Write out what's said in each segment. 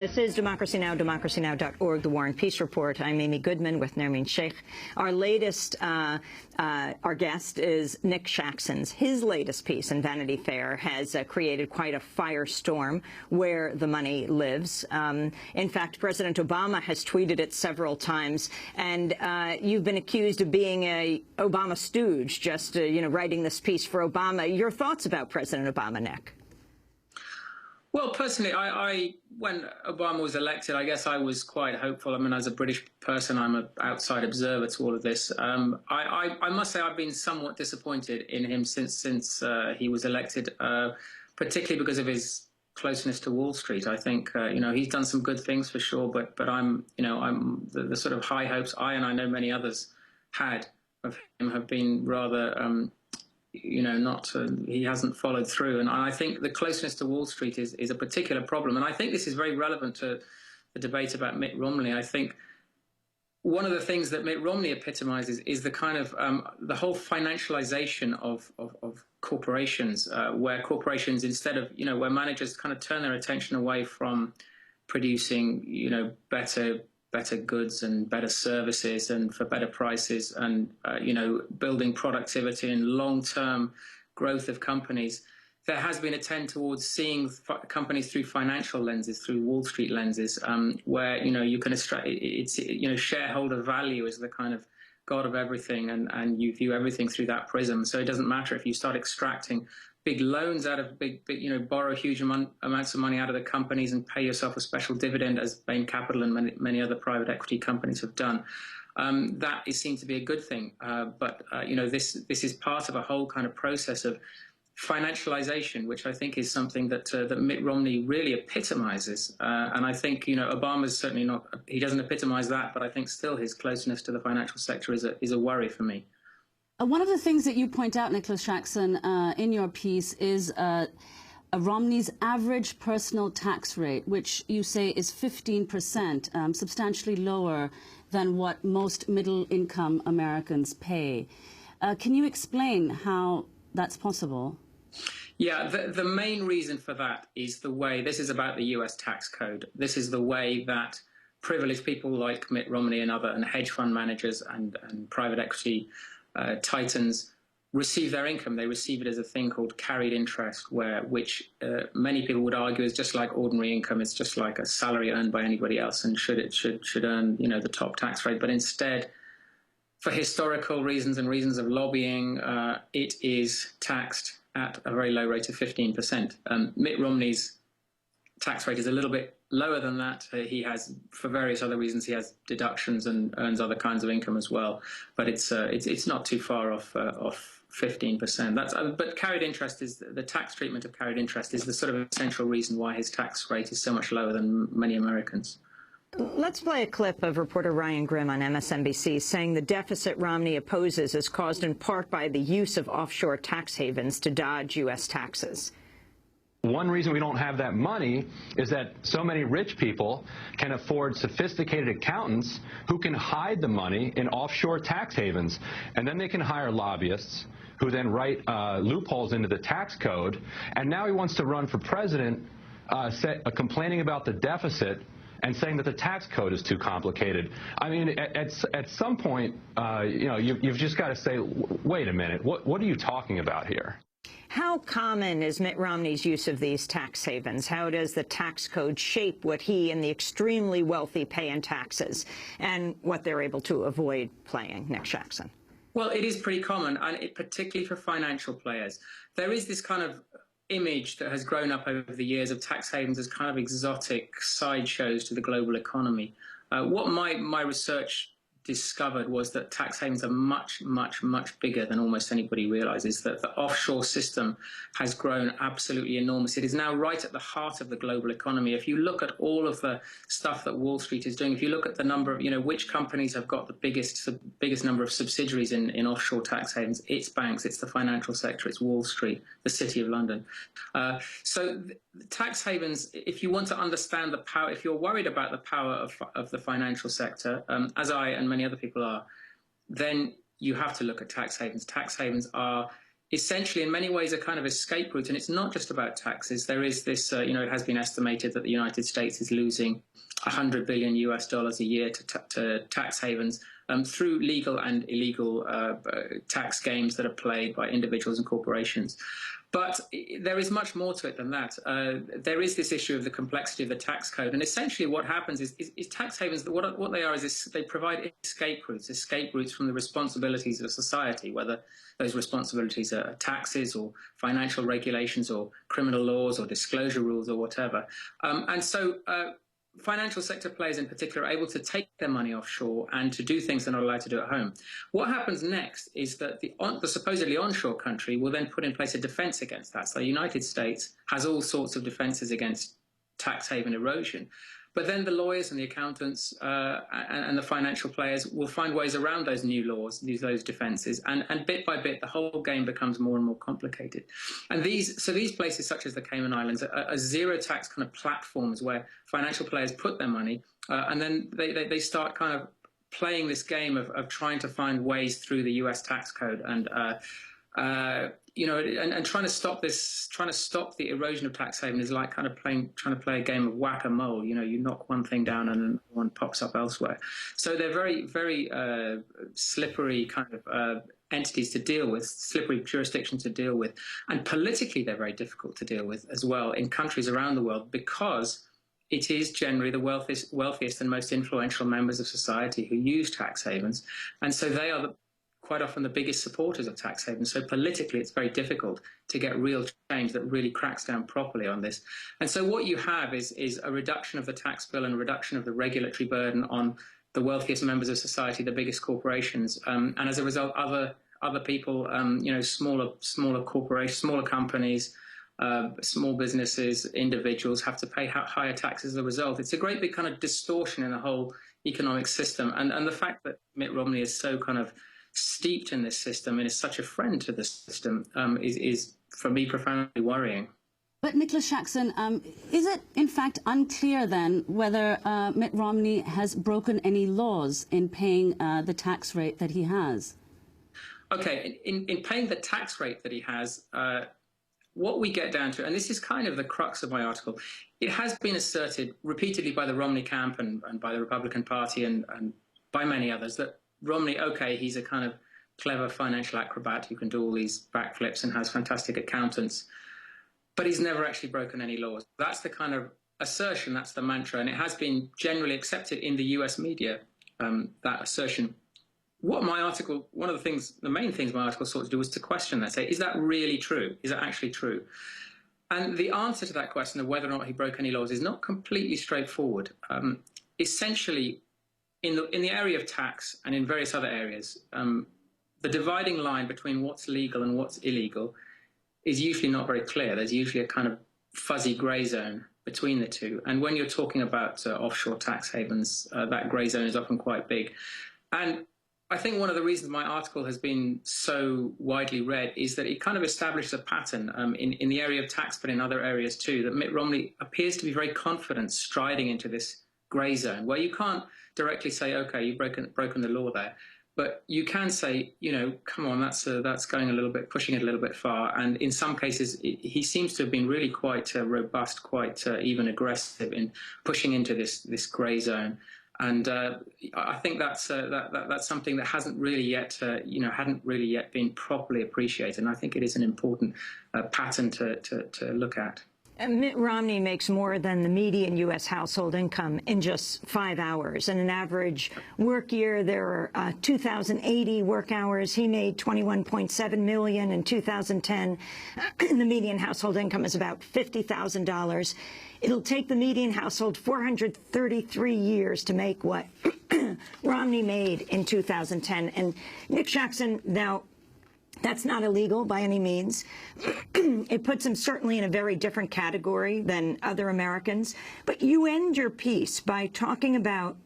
This is Democracy Now!, democracynow.org, the War and Peace Report. I'm Amy Goodman with Nermeen Sheikh. Our latest, our guest is Nick Shaxson. His latest piece in Vanity Fair has created quite a firestorm where the money lives. In fact, President Obama has tweeted it several times, and you've been accused of being a Obama stooge, just writing this piece for Obama. Your thoughts about President Obama, Nick? Well, personally, when Obama was elected, I guess I was quite hopeful. I mean, as a British person, I'm an outside observer to all of this. I must say I've been somewhat disappointed in him since he was elected, particularly because of his closeness to Wall Street. I think he's done some good things for sure, but I'm the sort of high hopes and I know many others had of him have been rather. He hasn't followed through. And I think the closeness to Wall Street is a particular problem. And I think this is very relevant to the debate about Mitt Romney. I think one of the things that Mitt Romney epitomizes is the kind of the whole financialization of corporations, where corporations, instead of, where managers kind of turn their attention away from producing, better goods and better services and for better prices and, building productivity and long-term growth of companies, there has been a trend towards seeing companies through financial lenses, through Wall Street lenses, where, you can extract, shareholder value is the kind of god of everything, and you view everything through that prism. So it doesn't matter if you start extracting big loans out of borrow huge amounts of money out of the companies and pay yourself a special dividend, as Bain Capital and many other private equity companies have done. That is seen to be a good thing. But this is part of a whole kind of process of financialization, which I think is something that Mitt Romney really epitomizes. And I think, Obama's certainly not, he doesn't epitomize that, but I think still his closeness to the financial sector is a worry for me. One of the things that you point out, Nicholas Shaxson, in your piece is Romney's average personal tax rate, which you say is 15%, substantially lower than what most middle-income Americans pay. Can you explain how that's possible? Yeah, the main reason for that is the way, this is about the US tax code. This is the way that privileged people like Mitt Romney and hedge fund managers and private equity titans receive their income. They receive it as a thing called carried interest, which many people would argue is just like ordinary income. It's just like a salary earned by anybody else, and should earn the top tax rate. But instead, for historical reasons and reasons of lobbying, it is taxed at a very low rate of 15%. Mitt Romney's tax rate is a little bit lower than that. He has, for various other reasons, he has deductions and earns other kinds of income as well. But it's not too far off 15%. But carried interest is the tax treatment of carried interest is the sort of essential reason why his tax rate is so much lower than many Americans. Let's play a clip of reporter Ryan Grim on MSNBC saying the deficit Romney opposes is caused in part by the use of offshore tax havens to dodge U.S. taxes. One reason we don't have that money is that so many rich people can afford sophisticated accountants who can hide the money in offshore tax havens. And then they can hire lobbyists who then write loopholes into the tax code. And now he wants to run for president complaining about the deficit and saying that the tax code is too complicated. I mean, at some point, you've just got to say, wait a minute, what are you talking about here? How common is Mitt Romney's use of these tax havens? How does the tax code shape what he and the extremely wealthy pay in taxes and what they're able to avoid paying? Nick Shaxson. Well, it is pretty common, and particularly for financial players. There is this kind of image that has grown up over the years of tax havens as kind of exotic sideshows to the global economy. What my research discovered was that tax havens are much, much, much bigger than almost anybody realizes, that the offshore system has grown absolutely enormous. It is now right at the heart of the global economy. If you look at all of the stuff that Wall Street is doing, if you look at the number of, which companies have got the biggest number of subsidiaries in offshore tax havens, it's banks, it's the financial sector, it's Wall Street, the City of London. So tax havens, if you want to understand the power, if you're worried about the power of the financial sector, as I and many other people are, then you have to look at tax havens. Tax havens are essentially in many ways a kind of escape route. And it's not just about taxes. There is this, it has been estimated that the United States is losing $100 billion a year to tax havens through legal and illegal tax games that are played by individuals and corporations. But there is much more to it than that. There is this issue of the complexity of the tax code. And essentially what happens is tax havens, what they are is they provide escape routes from the responsibilities of society, whether those responsibilities are taxes or financial regulations or criminal laws or disclosure rules or whatever. And so financial sector players in particular are able to take their money offshore and to do things they're not allowed to do at home. What happens next is that the supposedly onshore country will then put in place a defense against that. So the United States has all sorts of defenses against tax haven erosion. But then the lawyers and the accountants and the financial players will find ways around those new laws, those defenses, and bit by bit the whole game becomes more and more complicated. And these places such as the Cayman Islands are zero tax kind of platforms where financial players put their money and then they start kind of playing this game of trying to find ways through the US tax code and and trying to stop the erosion of tax haven is like kind of trying to play a game of whack-a-mole. You knock one thing down and one pops up elsewhere. So they're very, very slippery kind of entities to deal with, slippery jurisdictions to deal with. And politically, they're very difficult to deal with as well in countries around the world because it is generally the wealthiest and most influential members of society who use tax havens. And so they are quite often the biggest supporters of tax havens. So politically, it's very difficult to get real change that really cracks down properly on this. And so what you have is a reduction of the tax bill and a reduction of the regulatory burden on the wealthiest members of society, the biggest corporations. And as a result, other people, smaller corporations, smaller companies, small businesses, individuals have to pay higher taxes as a result. It's a great big kind of distortion in the whole economic system. And the fact that Mitt Romney is so kind of steeped in this system and is such a friend to the system is for me profoundly worrying. But Nicholas Shaxson, is it in fact unclear then whether Mitt Romney has broken any laws in paying the tax rate that he has? Okay, in paying the tax rate that he has, what we get down to, and this is kind of the crux of my article, it has been asserted repeatedly by the Romney camp and by the Republican Party and by many others that Romney, okay, he's a kind of clever financial acrobat who can do all these backflips and has fantastic accountants, but he's never actually broken any laws. That's the kind of assertion, that's the mantra, and it has been generally accepted in the US media, that assertion. What my article, the main things my article sought to do was to question that, say, is that really true? Is that actually true? And the answer to that question of whether or not he broke any laws is not completely straightforward. Essentially, in the area of tax and in various other areas, the dividing line between what's legal and what's illegal is usually not very clear. There's usually a kind of fuzzy grey zone between the two. And when you're talking about offshore tax havens, that grey zone is often quite big. And I think one of the reasons my article has been so widely read is that it kind of establishes a pattern in the area of tax, but in other areas too, that Mitt Romney appears to be very confident striding into this grey zone where you can't directly say, okay, you've broken the law there. But you can say, come on, that's going a little bit, pushing it a little bit far. And in some cases, he seems to have been really quite robust, quite even aggressive in pushing into this grey zone. And I think that's something that hasn't really yet, hadn't really yet been properly appreciated. And I think it is an important pattern to look at. Mitt Romney makes more than the median U.S. household income in just 5 hours. In an average work year, there are 2,080 work hours. He made $21.7 million in 2010. The median household income is about $50,000. It'll take the median household 433 years to make what Romney made in 2010. And Nick Shaxson, now, that's not illegal by any means. It puts him certainly in a very different category than other Americans. But you end your piece by talking about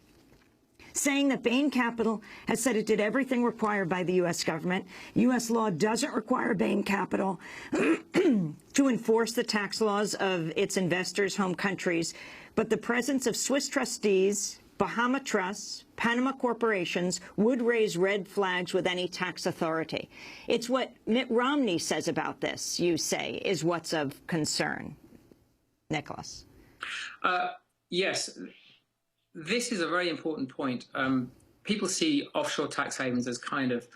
saying that Bain Capital has said it did everything required by the U.S. government. U.S. law doesn't require Bain Capital to enforce the tax laws of its investors' home countries. But the presence of Swiss trustees Bahama trusts, Panama corporations would raise red flags with any tax authority. It's what Mitt Romney says about this, you say, is what's of concern. Nicholas. Yes, this is a very important point. People see offshore tax havens as kind of,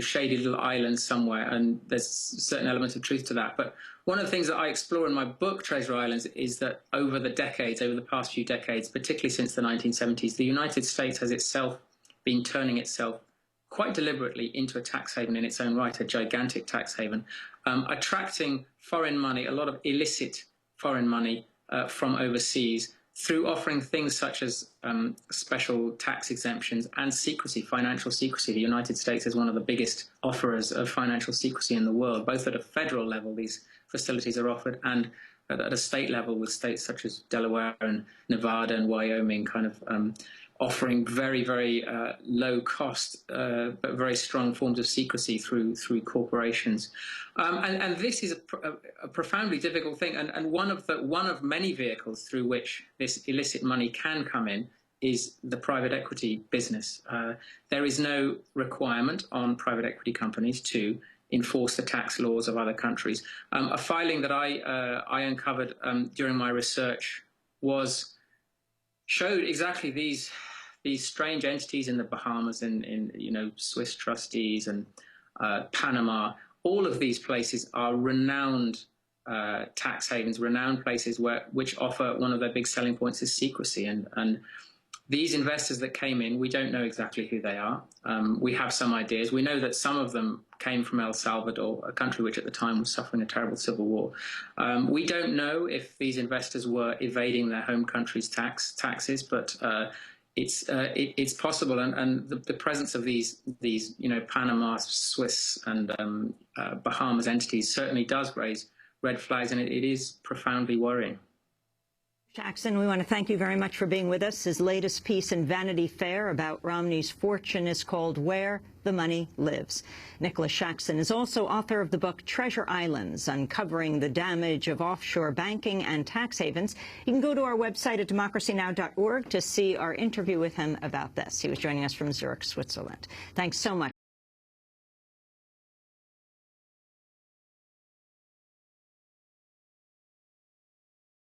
shady little islands somewhere, and there's a certain element of truth to that. But one of the things that I explore in my book, Treasure Islands, is that over the past few decades, particularly since the 1970s, the United States has itself been turning itself quite deliberately into a tax haven in its own right, a gigantic tax haven, attracting foreign money, a lot of illicit foreign money from overseas, through offering things such as special tax exemptions and secrecy, financial secrecy. The United States is one of the biggest offerers of financial secrecy in the world. Both at a federal level, these facilities are offered, and at a state level with states such as Delaware and Nevada and Wyoming kind of offering very, very low cost but very strong forms of secrecy through corporations. And this is a profoundly difficult thing. And one of many vehicles through which this illicit money can come in is the private equity business. There is no requirement on private equity companies to enforce the tax laws of other countries. A filing that I uncovered during my research showed exactly these strange entities in the Bahamas and Swiss trustees and Panama. All of these places are renowned tax havens, renowned places which offer one of their big selling points is secrecy. And these investors that came in, we don't know exactly who they are. We have some ideas. We know that some of them came from El Salvador, a country which at the time was suffering a terrible civil war. We don't know if these investors were evading their home country's taxes, but it's possible. And the presence of these Panama, Swiss, and Bahamas entities certainly does raise red flags, and it is profoundly worrying. Shaxson, we want to thank you very much for being with us. His latest piece in Vanity Fair about Romney's fortune is called Where the Money Lives. Nicholas Shaxson is also author of the book Treasure Islands, uncovering the damage of offshore banking and tax havens. You can go to our website at democracynow.org to see our interview with him about this. He was joining us from Zurich, Switzerland. Thanks so much.